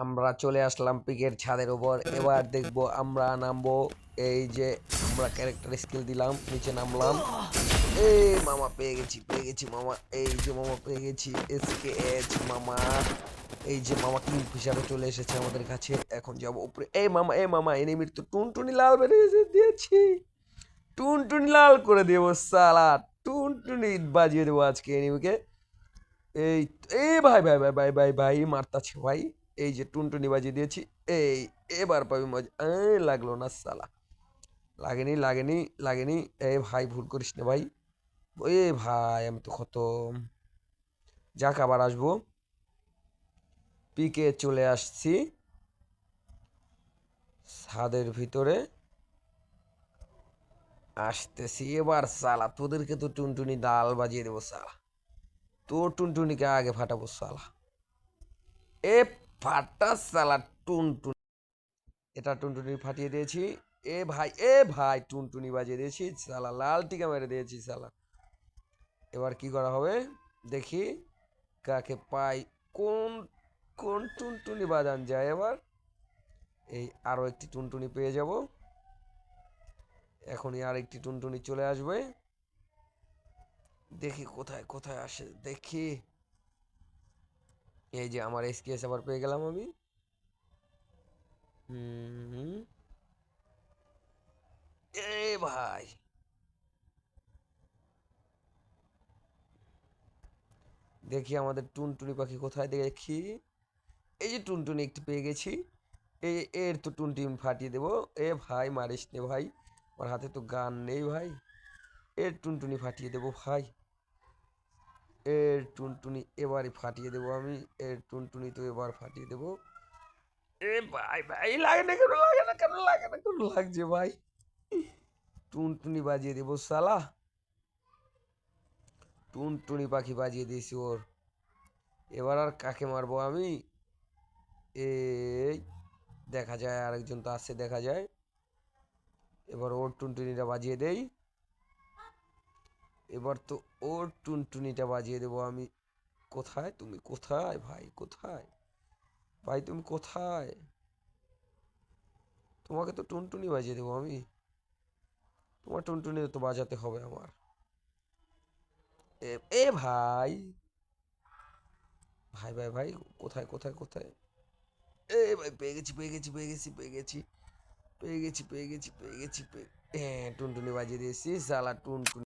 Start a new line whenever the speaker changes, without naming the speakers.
আমরা চলে আসলাম পিকের ছাদের উপর। এবার দেখবো আমরা নামবো। এই যে আমরা ক্যারেক্টার স্কিল দিলাম, নিচে নামলাম। এই মামা পেয়ে গেছি মামা। এই যে মামা পেয়ে গেছি SKH মামা। এই যে মামা কিংফিশারও চলে এসেছে আমাদের কাছে। এখন যাবো উপরে। এই মামা এনিমির তো টুনটুনি লাল বেরিয়ে দিয়েছি। টুনটুনি লাল করে দেবো সালা। টুনটুনি বাজিয়ে দেবো আজকে এনিমিকে। এই এই ভাই মারতাছে ভাই। এই যে টুনটুনি বাজিয়ে দিয়েছি। এই এবার পাবি মজা। লাগলো না সালা। লাগেনি। এই ভাই ভুল করিস না ভাই। এ ভাই আমি তো খতম। যাক আবার আসবো। পিকে চলে আসছি ছাদের ভিতরে। আসতেছি এবার সালা, তোদেরকে তো টুনটুনি ডাল বাজিয়ে দেবো সালা। তোর টুনটুনিকে আগে ফাটাবো সালা। এ ফাটা সালা টুনটুনি। এটা টুনটুনি ফাটিয়ে দিয়েছি। এ ভাই টুনটুনি বাজিয়ে দিয়েছি সালা, লাল টিকা মেরে দিয়েছি সালা। এবার কি করা হবে দেখি, কাকে পাই। কোন কোন টুনটুনি বাজান যায় এবার। এই আরো একটি টুনটুনি পেয়ে যাব। এখনই আর একটি টুনটুনি চলে আসবে। দেখি কোথায় কোথায় আসে দেখি। এই যে আমার SKS আবার পেয়ে গেলাম আমি। হুম। এ ভাই দেখি আমাদের টুনটুনি পাখি কোথায় দেখি। এই যে টুনটুনি একটি পেয়ে গেছি। এর তো টুনটুনি ফাটিয়ে দেবো। এ ভাই মারিস নে ভাই, আমার হাতে তো গান নেই ভাই। এর টুনটুনি ফাটিয়ে দেবো ভাই। এর টুনটুনি এবারই ফাটিয়ে দেবো আমি। এর টুনটুনি তো এবার ফাটিয়ে দেবো। এ ভাই লাগে না কেন লাগছে ভাই। টুনটুনি বাজিয়ে দেবো সালা। টুনটুনি পাখি বাজিয়ে দিয়েছি ওর। এবার আর কাকে মারবো আমি। এই দেখা যায় আরেকজন তো আসছে দেখা যায়। এবার ওর টুনটুনিটা বাজিয়ে দেই। এবার তো ওর টুনটুনিটা বাজিয়ে দেবো আমি। কোথায় তুমি, কোথায় ভাই, কোথায় ভাই, তুমি কোথায়। তোমাকে তো টুনটুনি বাজিয়ে দেবো আমি। তোমার টুনটুনি তো বাজাতে হবে আমার। এ এ ভাই ভাই কোথায়। এ ভাই পেয়ে গেছি। হ্যাঁ টুনটুনি বাজিয়ে দিয়েছি সালা টুনটুনি।